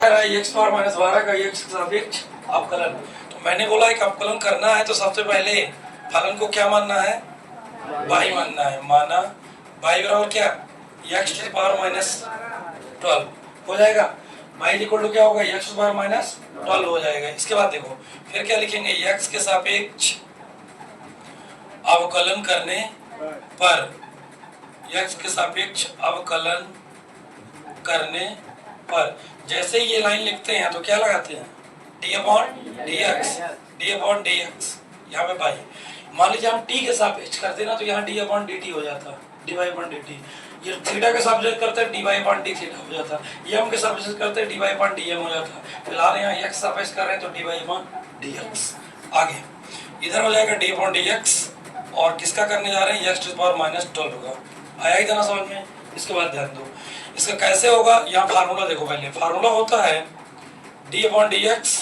X power minus 12 का x के सापेक्ष अवकलन। तो मैंने बोला एक अवकलन करना है तो सबसे पहले फलन को क्या मानना है, y मानना है। माना y बराबर क्या, X to the power minus 12 हो जाएगा। y इक्वल टू क्या होगा, X to the power minus 12 हो जाएगा। इसके बाद देखो फिर क्या लिखेंगे, x के सापेक्ष अवकलन करने पर, x के सापेक्ष अवकलन करने पर जैसे ही ये लाइन लिखते हैं तो क्या लगाते हैं, d अपॉन डी एक्स। यहाँ पे भाई मान लीजिए हम t के सापेक्ष करते ना तो यहाँ d अपॉन डी टी हो जाता, D Y upon D T. ये थीटा के सापेक्ष करते हैं D Y upon D theta हो जाता, ये m के सापेक्ष करते हैं D Y upon D M हो जाता। फिलहाल यहाँ x सापेक्ष कर रहे हैं तो D Y upon D X. आगे इधर हो जाएगा d अपॉन डी एक्स और किसका करने जा रहे हैं, x to the power minus 12 होगा। आया ही था ना समझ में। इसके बाद ध्यान दो इसका कैसे होगा, यहाँ फार्मूला देखो। पहले फार्मूला होता है d upon D X,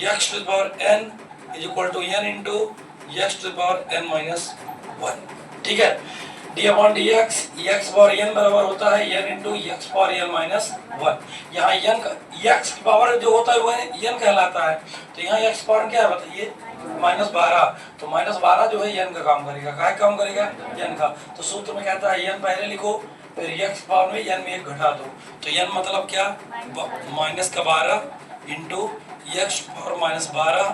X to the power n is equal to n into X to the power n minus 1। ठीक है, d upon D X, X power n बराबर होता है n into X power n minus 1। यहाँ n का x की power जो होता है वो n कहलाता है। तो यहाँ x पावर क्या है बताइए, माइनस 12। तो माइनस 12 जो है n का काम करेगा। क्या काम करेगा, n का। तो सूत्र में कहता है n पहले लिखो, फिर x पावर में n में एक घटा दो। तो n मतलब क्या, माइनस का 12 इंटू एक्स पावर माइनस 12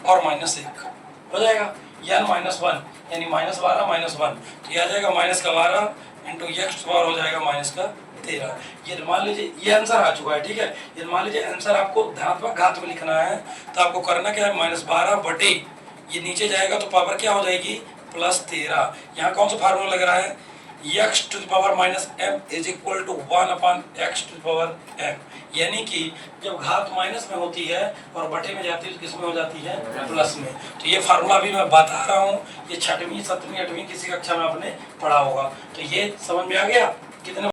और माइनस 1 हो जाएगा n माइनस 1, यानी माइनस 12 माइनस 1। तो यह आ जाएगा माइनस का 12 इंटू एक्स पावर हो जाएगा माइनस का 13। ये मान लीजिए ये आंसर आ चुका है। ठीक है, ये मान लीजिए आंसर आपको धनात्मक घात में लिखना है तो आपको करना क्या है, माइनस 12 बटे ये नीचे जाएगा तो पावर क्या हो जाएगी, प्लस 13। यहाँ कौन सा फार्मूला लग रहा है, X to the power minus M is equal to 1 upon X to the power M. यानी कि जब घात माइनस में होती है और बटे में जाती है तो किस में हो जाती है, प्लस में। तो ये फार्मूला भी मैं बता रहा हूँ, ये 6वीं 7वीं 8वीं किसी कक्षा में आपने पढ़ा होगा। तो ये समझ में आ गया कितने